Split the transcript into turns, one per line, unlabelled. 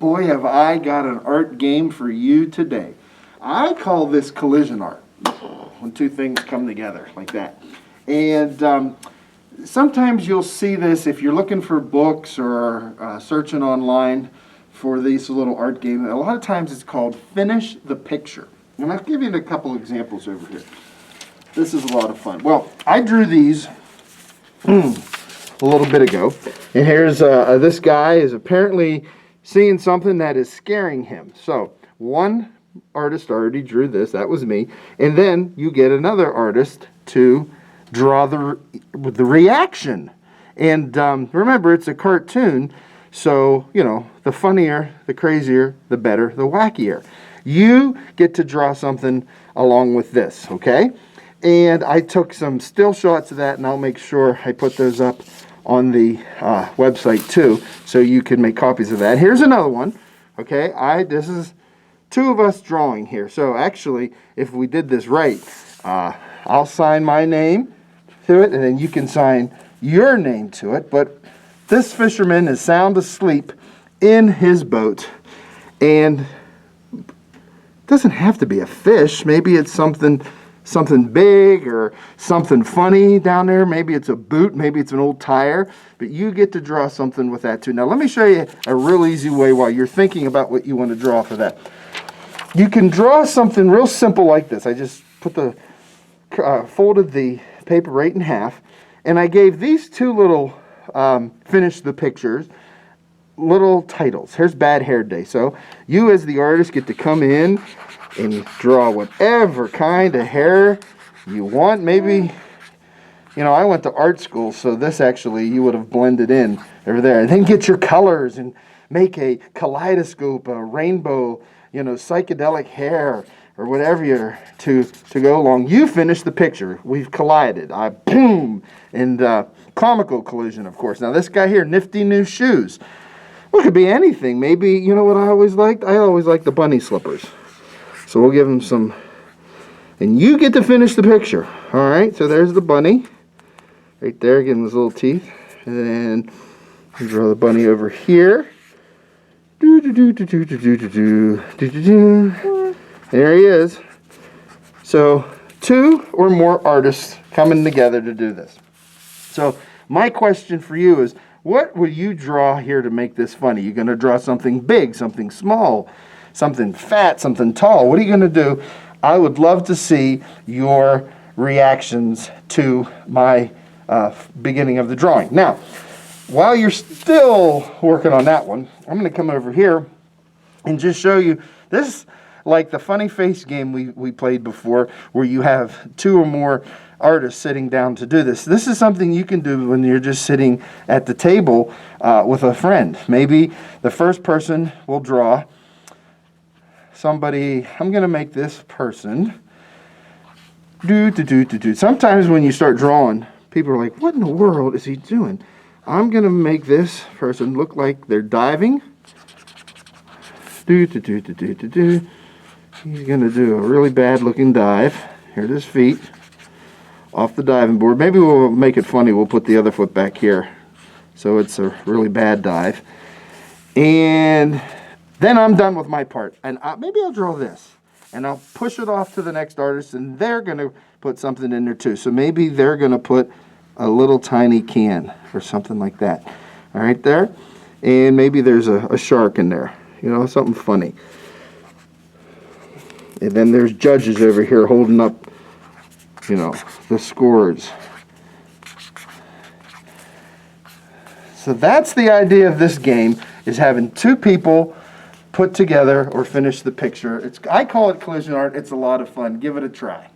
Boy, have I got an art game for you today. I call this collision art, when two things come together like that. And sometimes you'll see this if you're looking for books or searching online for these little art games. A lot of times it's called Finish the Picture. And I'll give you a couple examples over here. This is a lot of fun. Well, I drew these a little bit ago. And here's this guy is apparently seeing something that is scaring him. So one artist already drew this. That was me. And then you get another artist to draw the reaction. And remember, it's a cartoon. So, you know, the funnier, the crazier, the better, the wackier. You get to draw something along with this, okay? And I took some still shots of that, and I'll make sure I put those up on the website too, so you can make copies of that. Here's another one, okay? This is two of us drawing here. So actually, if we did this right, I'll sign my name to it, and then you can sign your name to it. But this fisherman is sound asleep in his boat, and it doesn't have to be a fish. Maybe it's something big or something funny down there. Maybe it's a boot, maybe it's an old tire, but you get to draw something with that too. Now let me show you a real easy way while you're thinking about what you want to draw for that. You can draw something real simple like this. I just put folded the paper right in half, and I gave these two little finish the pictures little titles. Here's Bad Hair Day. So you as the artist get to come in and draw whatever kind of hair you want. Maybe, you know, I went to art school, so this actually you would have blended in over there. And then get your colors and make a kaleidoscope, a rainbow, you know, psychedelic hair or whatever you're to go along. You finish the picture. We've collided. Boom! And comical collision, of course. Now this guy here, nifty new shoes. Well, it could be anything. Maybe, you know what I always liked? I always liked the bunny slippers. So we'll give him some, and you get to finish the picture. All right, so there's the bunny right there, getting his little teeth. And then we draw the bunny over here. There he is. So 2 or more artists coming together to do this. So my question for you is, what will you draw here to make this funny? You're going to draw something big, something small, something fat, something tall. What are you going to do? I would love to see your reactions to my beginning of the drawing. Now, while you're still working on that one, I'm going to come over here and just show you this, like the funny face game we played before, where you have 2 or more artists sitting down to do this. This is something you can do when you're just sitting at the table with a friend. Maybe the first person will draw somebody. I'm going to make this person. Sometimes when you start drawing, people are like, what in the world is he doing? I'm going to make this person look like they're diving. He's going to do a really bad looking dive. Here are his feet off the diving board. Maybe we'll make it funny. We'll put the other foot back here, so it's a really bad dive. And then I'm done with my part. And maybe I'll draw this, and I'll push it off to the next artist, and they're going to put something in there too. So maybe they're going to put a little tiny can or something like that. All right, there. And maybe there's a shark in there, you know, something funny. And then there's judges over here holding up, you know, the scores. So that's the idea of this game, is having 2 people put together or finish the picture. I call it collision art. It's a lot of fun. Give it a try.